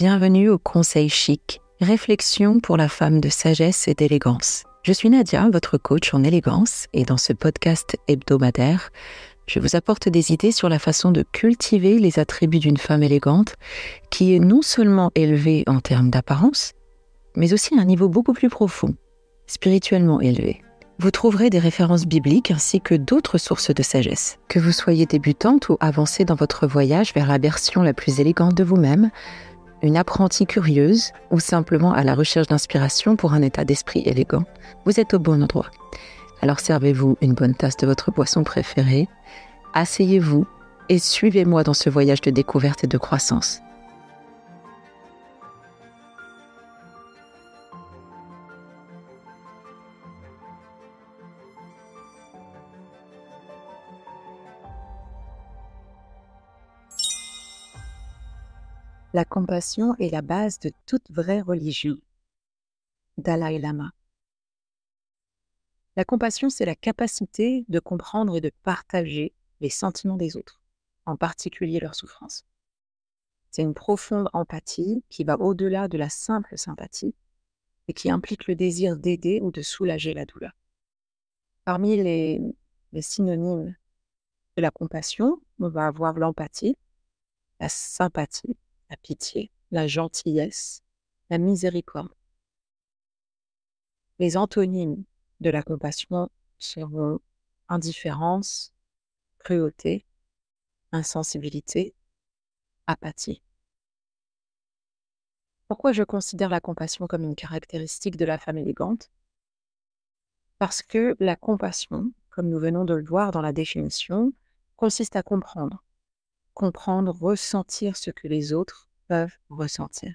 Bienvenue au Conseil Chic, réflexion pour la femme de sagesse et d'élégance. Je suis Nadia, votre coach en élégance, et dans ce podcast hebdomadaire, je vous apporte des idées sur la façon de cultiver les attributs d'une femme élégante qui est non seulement élevée en termes d'apparence, mais aussi à un niveau beaucoup plus profond, spirituellement élevé. Vous trouverez des références bibliques ainsi que d'autres sources de sagesse. Que vous soyez débutante ou avancée dans votre voyage vers la version la plus élégante de vous-même, une apprentie curieuse ou simplement à la recherche d'inspiration pour un état d'esprit élégant, vous êtes au bon endroit. Alors servez-vous une bonne tasse de votre boisson préférée, asseyez-vous et suivez-moi dans ce voyage de découverte et de croissance. La compassion est la base de toute vraie religion. Dalai Lama. La compassion, c'est la capacité de comprendre et de partager les sentiments des autres, en particulier leurs souffrances. C'est une profonde empathie qui va au-delà de la simple sympathie et qui implique le désir d'aider ou de soulager la douleur. Parmi les synonymes de la compassion, on va avoir l'empathie, la sympathie, la pitié, la gentillesse, la miséricorde. Les antonymes de la compassion seront indifférence, cruauté, insensibilité, apathie. Pourquoi je considère la compassion comme une caractéristique de la femme élégante? Parce que la compassion, comme nous venons de le voir dans la définition, consiste à comprendre, ressentir ce que les autres peuvent ressentir.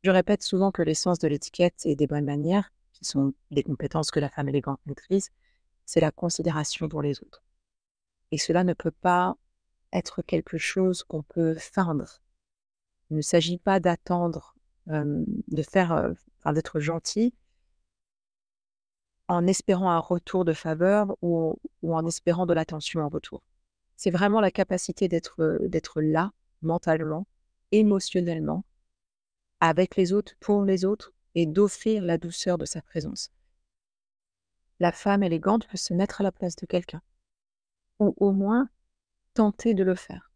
Je répète souvent que l'essence de l'étiquette et des bonnes manières, qui sont des compétences que la femme élégante maîtrise, c'est la considération pour les autres. Et cela ne peut pas être quelque chose qu'on peut feindre. Il ne s'agit pas d'attendre, d'être gentil en espérant un retour de faveur ou en espérant de l'attention en retour. C'est vraiment la capacité d'être là, mentalement, émotionnellement, avec les autres, pour les autres, et d'offrir la douceur de sa présence. La femme élégante peut se mettre à la place de quelqu'un, ou au moins tenter de le faire.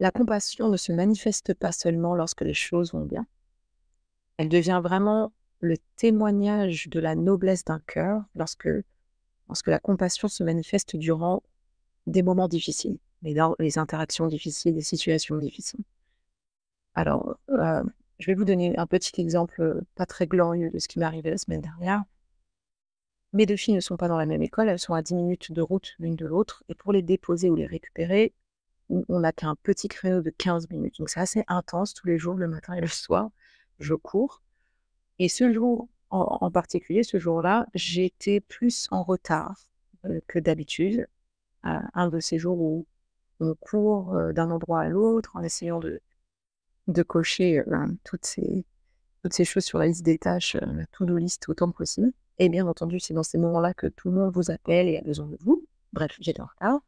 La compassion ne se manifeste pas seulement lorsque les choses vont bien. Elle devient vraiment le témoignage de la noblesse d'un cœur lorsque la compassion se manifeste durant des moments difficiles, les interactions difficiles, des situations difficiles. Alors, je vais vous donner un petit exemple pas très glorieux de ce qui m'est arrivé la semaine dernière. Mes deux filles ne sont pas dans la même école, elles sont à 10 minutes de route l'une de l'autre, et pour les déposer ou les récupérer, on n'a qu'un petit créneau de 15 minutes. Donc c'est assez intense tous les jours, le matin et le soir, je cours. Et ce jour en particulier, ce jour-là, j'étais plus en retard que d'habitude. Un de ces jours où on court d'un endroit à l'autre en essayant de cocher toutes ces choses sur la liste des tâches, la to-do list autant que possible. Et bien entendu, c'est dans ces moments-là que tout le monde vous appelle et a besoin de vous. Bref, j'étais en retard.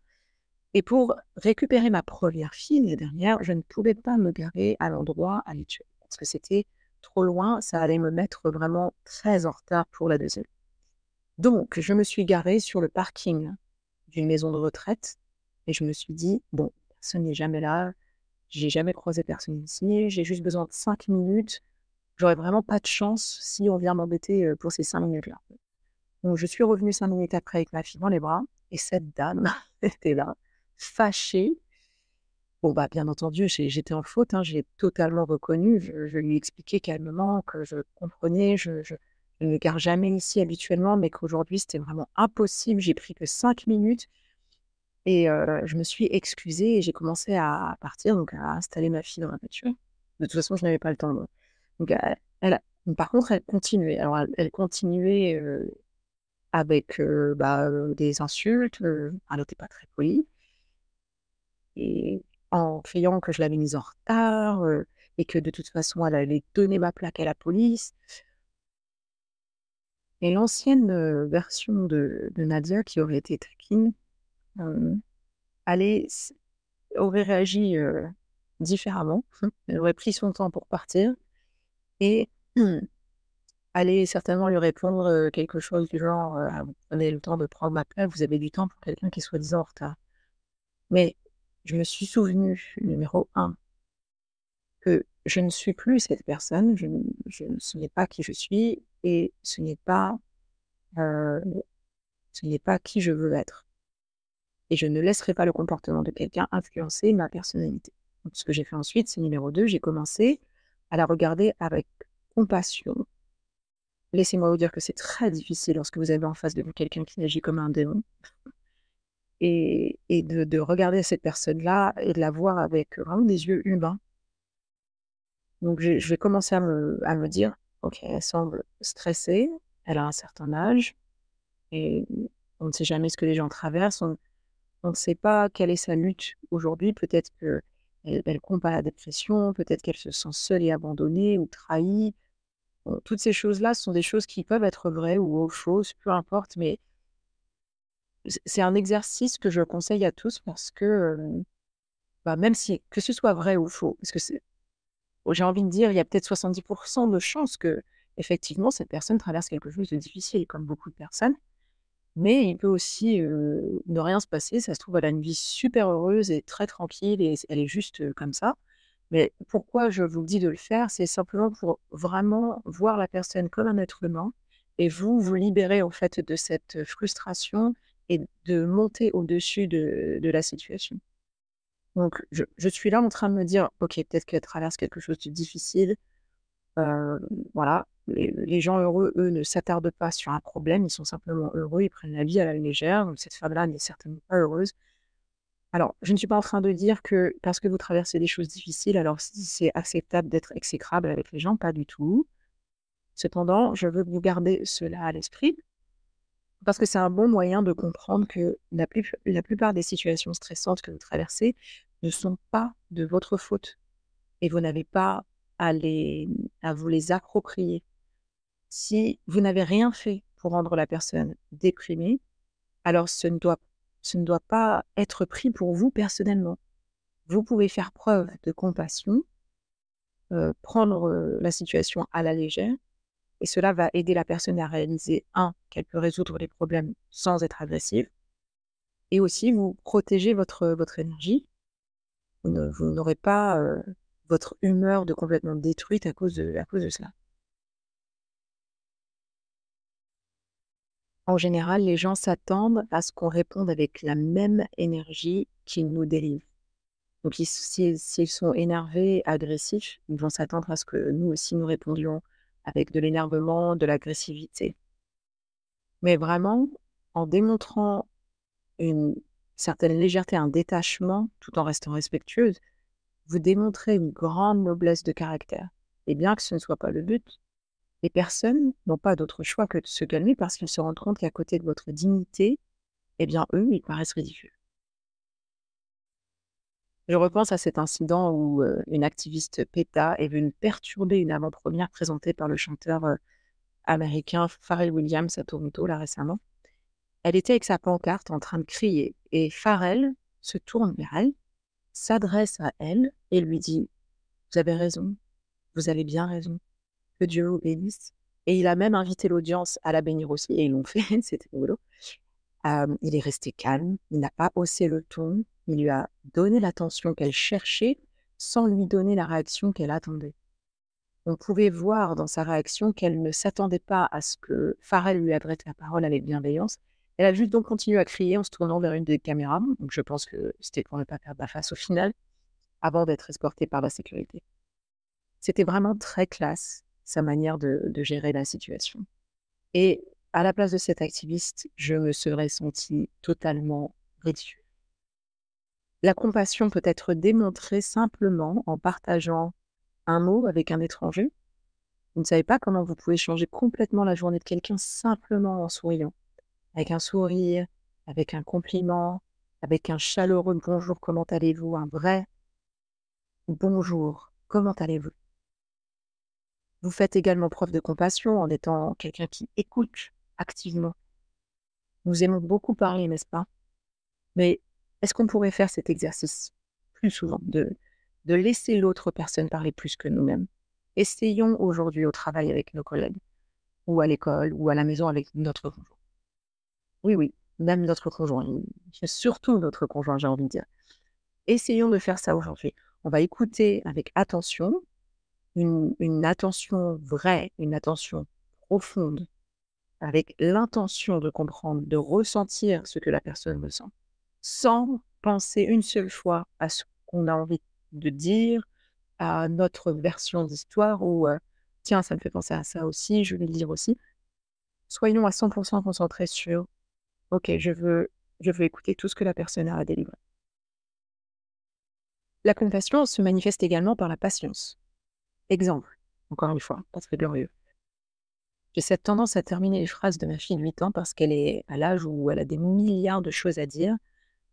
Et pour récupérer ma première fille, l'année dernière, je ne pouvais pas me garer à l'endroit habituel parce que c'était trop loin, ça allait me mettre vraiment très en retard pour la deuxième. Donc, je me suis garée sur le parking d'une maison de retraite et je me suis dit, bon, personne n'est jamais là, j'ai jamais croisé personne ici, j'ai juste besoin de 5 minutes, j'aurais vraiment pas de chance si on vient m'embêter pour ces 5 minutes-là. Donc, je suis revenue 5 minutes après avec ma fille dans les bras et cette dame était là, fâchée. Bon, bien entendu, j'étais en faute, hein, j'ai totalement reconnu. Je lui ai expliqué calmement que je comprenais, je ne me gare jamais ici habituellement, mais qu'aujourd'hui, c'était vraiment impossible. J'ai pris que 5 minutes et je me suis excusée et j'ai commencé à partir, donc à installer ma fille dans la voiture. De toute façon, je n'avais pas le temps. Donc, par contre, elle continuait. Alors, elle continuait avec des insultes. Elle n'était pas très polie. Et en criant que je l'avais mise en retard et que de toute façon, elle allait donner ma plaque à la police. Et l'ancienne version de Nadia, qui aurait été taquine, aurait réagi différemment. Elle aurait pris son temps pour partir et aller certainement lui répondre quelque chose du genre «Ah, vous prenez le temps de prendre ma place, vous avez du temps pour quelqu'un qui est soi-disant en retard». Mais je me suis souvenue, numéro un, que je ne suis plus cette personne, ce n'est pas qui je suis et euh, ce n'est pas qui je veux être. Et je ne laisserai pas le comportement de quelqu'un influencer ma personnalité. Donc, ce que j'ai fait ensuite, c'est numéro 2, j'ai commencé à la regarder avec compassion. Laissez-moi vous dire que c'est très difficile lorsque vous avez en face de vous quelqu'un qui agit comme un démon. Et de regarder cette personne-là et de la voir avec vraiment des yeux humains. Donc, je vais commencer à me dire, ok, elle semble stressée, elle a un certain âge, et on ne sait jamais ce que les gens traversent, on ne sait pas quelle est sa lutte aujourd'hui. Peut-être qu'elle combat la dépression, peut-être qu'elle se sent seule et abandonnée ou trahie. Bon, toutes ces choses-là sont des choses qui peuvent être vraies ou fausses, peu importe, mais c'est un exercice que je conseille à tous parce que, même si, que ce soit vrai ou faux, parce que j'ai envie de dire, il y a peut-être 70% de chances que, effectivement, cette personne traverse quelque chose de difficile, comme beaucoup de personnes. Mais il peut aussi ne rien se passer. Ça se trouve, elle a une vie super heureuse et très tranquille et elle est juste comme ça. Mais pourquoi je vous dis de le faire? C'est simplement pour vraiment voir la personne comme un être humain et vous libérer en fait de cette frustration et de monter au-dessus de la situation. Donc, je suis là en train de me dire, ok, peut-être qu'elle traverse quelque chose de difficile. Heu, voilà, les gens heureux, eux, ne s'attardent pas sur un problème, ils sont simplement heureux, ils prennent la vie à la légère, donc cette femme-là n'est certainement pas heureuse. Alors, je ne suis pas en train de dire que parce que vous traversez des choses difficiles, alors si c'est acceptable d'être exécrable avec les gens, pas du tout. Cependant, je veux que vous gardez cela à l'esprit, parce que c'est un bon moyen de comprendre que la plupart des situations stressantes que vous traversez ne sont pas de votre faute et vous n'avez pas à à vous les approprier. Si vous n'avez rien fait pour rendre la personne déprimée, alors ce ne doit pas être pris pour vous personnellement. Vous pouvez faire preuve de compassion, prendre la situation à la légère, et cela va aider la personne à réaliser, un, qu'elle peut résoudre les problèmes sans être agressive, et aussi vous protéger votre énergie. Vous n'aurez pas votre humeur de complètement détruite à cause de cela. En général, les gens s'attendent à ce qu'on réponde avec la même énergie qu'ils nous délivrent. Donc, s'ils sont énervés, agressifs, ils vont s'attendre à ce que nous aussi nous répondions avec de l'énervement, de l'agressivité. Mais vraiment, en démontrant une certaine légèreté, un détachement, tout en restant respectueuse, vous démontrez une grande noblesse de caractère. Et bien que ce ne soit pas le but, les personnes n'ont pas d'autre choix que de se calmer parce qu'ils se rendent compte qu'à côté de votre dignité, eh bien, eux, ils paraissent ridicules. Je repense à cet incident où une activiste PETA est venue perturber une avant-première présentée par le chanteur américain Pharrell Williams à Toronto, là récemment. Elle était avec sa pancarte en train de crier et Pharrell se tourne vers elle, s'adresse à elle et lui dit: «Vous avez raison, vous avez bien raison, que Dieu vous bénisse». Et il a même invité l'audience à la bénir aussi et ils l'ont fait, c'était rigolo. Il est resté calme, il n'a pas haussé le ton, il lui a donné l'attention qu'elle cherchait sans lui donner la réaction qu'elle attendait. On pouvait voir dans sa réaction qu'elle ne s'attendait pas à ce que Pharrell lui adresse la parole avec bienveillance. Elle a juste donc continué à crier en se tournant vers une des caméras, donc je pense que c'était pour ne pas perdre la face au final, avant d'être escortée par la sécurité. C'était vraiment très classe, sa manière de gérer la situation. Et à la place de cet activiste, je me serais sentie totalement ridicule. La compassion peut être démontrée simplement en partageant un mot avec un étranger. Vous ne savez pas comment vous pouvez changer complètement la journée de quelqu'un simplement en souriant. Avec un sourire, avec un compliment, avec un chaleureux bonjour, comment allez-vous? Un vrai bonjour, comment allez-vous? Vous faites également preuve de compassion en étant quelqu'un qui écoute activement. Nous aimons beaucoup parler, n'est-ce pas? Mais est-ce qu'on pourrait faire cet exercice plus souvent de laisser l'autre personne parler plus que nous-mêmes. Essayons aujourd'hui au travail avec nos collègues, ou à l'école, ou à la maison avec notre conjoint. Oui, oui, même notre conjoint, surtout notre conjoint, j'ai envie de dire. Essayons de faire ça aujourd'hui. On va écouter avec attention, une attention vraie, une attention profonde, avec l'intention de comprendre, de ressentir ce que la personne ressent, sans penser une seule fois à ce qu'on a envie de dire, à notre version d'histoire ou tiens, ça me fait penser à ça aussi, je vais le dire aussi. Soyons à 100% concentrés sur ok, je veux écouter tout ce que la personne a à délivrer. La compassion se manifeste également par la patience. Exemple, encore une fois, pas très glorieux. J'ai cette tendance à terminer les phrases de ma fille de 8 ans parce qu'elle est à l'âge où elle a des milliards de choses à dire,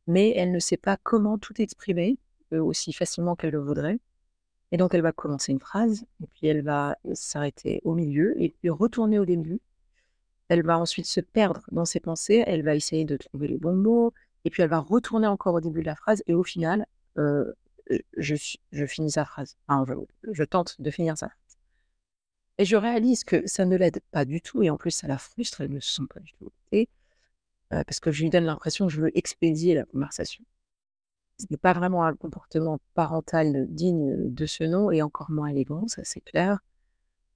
mais elle ne sait pas comment tout exprimer aussi facilement qu'elle le voudrait. Et donc, elle va commencer une phrase, et puis elle va s'arrêter au milieu, et puis retourner au début. Elle va ensuite se perdre dans ses pensées, elle va essayer de trouver les bons mots, et puis elle va retourner encore au début de la phrase, et au final, je finis sa phrase. Enfin, je tente de finir sa phrase. Et je réalise que ça ne l'aide pas du tout, et en plus, ça la frustre, elle ne se sent pas du tout écoutée, parce que je lui donne l'impression que je veux expédier la conversation. Ce n'est pas vraiment un comportement parental digne de ce nom, et encore moins élégant, ça c'est clair.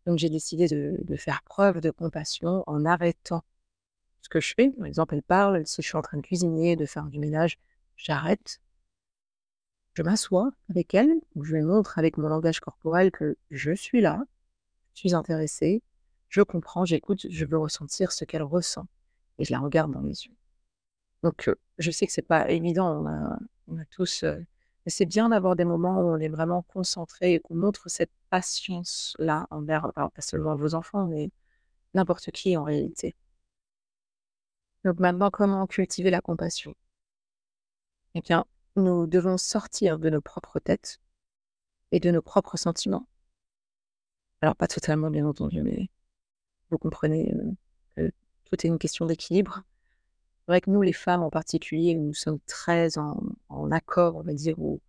Donc j'ai décidé de faire preuve de compassion en arrêtant ce que je fais. Par exemple, elle parle, si je suis en train de cuisiner, de faire du ménage, j'arrête, je m'assois avec elle, je lui montre avec mon langage corporel que je suis là, je suis intéressée, je comprends, j'écoute, je veux ressentir ce qu'elle ressent. Et je la regarde dans les yeux. Donc je sais que c'est pas évident, on a tous... mais c'est bien d'avoir des moments où on est vraiment concentré et qu'on montre cette patience-là envers, alors, pas seulement vos enfants, mais n'importe qui en réalité. Donc maintenant, comment cultiver la compassion? Eh bien, nous devons sortir de nos propres têtes et de nos propres sentiments. Alors pas totalement, bien entendu, mais vous comprenez que tout est une question d'équilibre. C'est vrai que nous, les femmes en particulier, nous sommes très en accord, on va dire, ou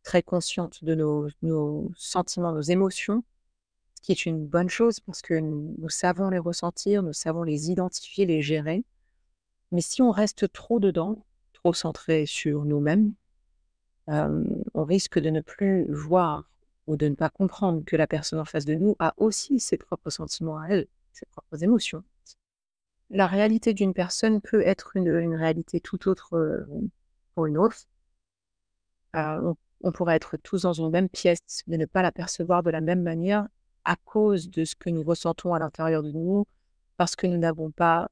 très conscientes de nos sentiments, nos émotions, ce qui est une bonne chose parce que nous savons les ressentir, nous savons les identifier, les gérer. Mais si on reste trop dedans, trop centré sur nous-mêmes, on risque de ne plus voir ou de ne pas comprendre que la personne en face de nous a aussi ses propres sentiments à elle, ses propres émotions. La réalité d'une personne peut être une réalité tout autre pour une autre. On pourrait être tous dans une même pièce, mais ne pas la percevoir de la même manière à cause de ce que nous ressentons à l'intérieur de nous, parce que nous n'avons pas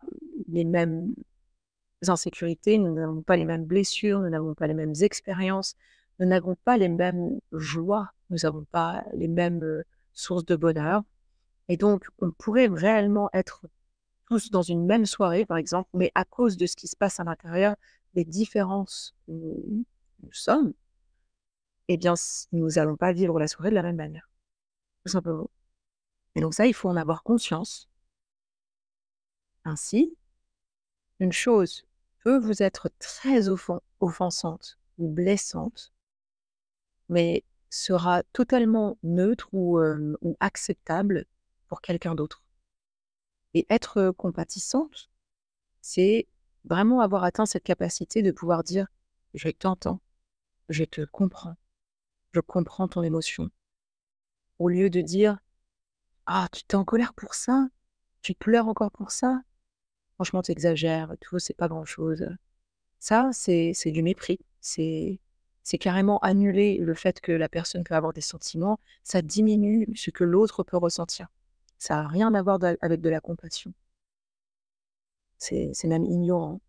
les mêmes insécurités, nous n'avons pas les mêmes blessures, nous n'avons pas les mêmes expériences, nous n'avons pas les mêmes joies, nous n'avons pas les mêmes sources de bonheur. Et donc, on pourrait réellement être tous dans une même soirée, par exemple, mais à cause de ce qui se passe à l'intérieur, des différences que nous sommes, eh bien, nous n'allons pas vivre la soirée de la même manière, tout simplement. Et donc ça, il faut en avoir conscience. Ainsi, une chose peut vous être très offensante ou blessante, mais sera totalement neutre ou acceptable pour quelqu'un d'autre. Et être compatissante, c'est vraiment avoir atteint cette capacité de pouvoir dire « je t'entends, je te comprends, je comprends ton émotion », au lieu de dire « ah, tu t'es en colère pour ça? Tu pleures encore pour ça? Franchement, tu exagères, tout, c'est pas grand-chose. » Ça, c'est du mépris. C'est carrément annuler le fait que la personne peut avoir des sentiments. Ça diminue ce que l'autre peut ressentir. Ça n'a rien à voir avec de la compassion. C'est même ignorant.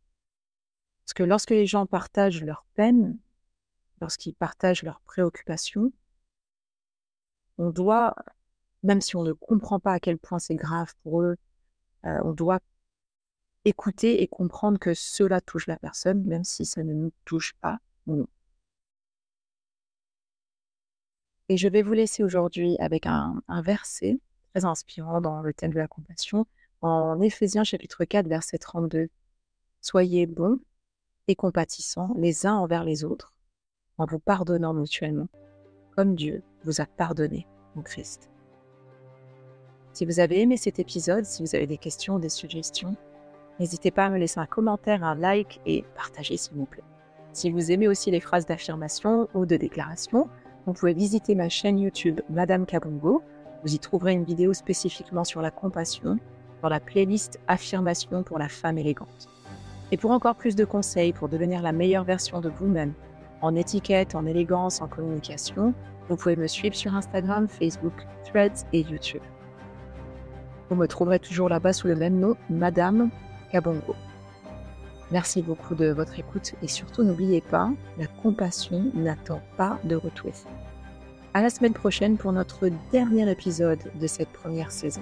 Parce que lorsque les gens partagent leur peine, lorsqu'ils partagent leurs préoccupations, on doit, même si on ne comprend pas à quel point c'est grave pour eux, on doit écouter et comprendre que cela touche la personne, même si ça ne nous touche pas, nous. Et je vais vous laisser aujourd'hui avec un verset très inspirant dans le thème de la compassion, en Éphésiens chapitre 4, verset 32. « Soyez bons et compatissants les uns envers les autres, en vous pardonnant mutuellement, comme Dieu vous a pardonné en Christ. Si vous avez aimé cet épisode, si vous avez des questions, des suggestions, n'hésitez pas à me laisser un commentaire, un like et partagez s'il vous plaît. Si vous aimez aussi les phrases d'affirmation ou de déclaration, vous pouvez visiter ma chaîne YouTube Madame Kabongo. Vous y trouverez une vidéo spécifiquement sur la compassion dans la playlist Affirmation pour la femme élégante. Et pour encore plus de conseils pour devenir la meilleure version de vous-même, en étiquette, en élégance, en communication, vous pouvez me suivre sur Instagram, Facebook, Threads et YouTube. Vous me trouverez toujours là-bas sous le même nom, Madame Kabongo. Merci beaucoup de votre écoute et surtout n'oubliez pas, la compassion n'attend pas de retour. À la semaine prochaine pour notre dernier épisode de cette première saison.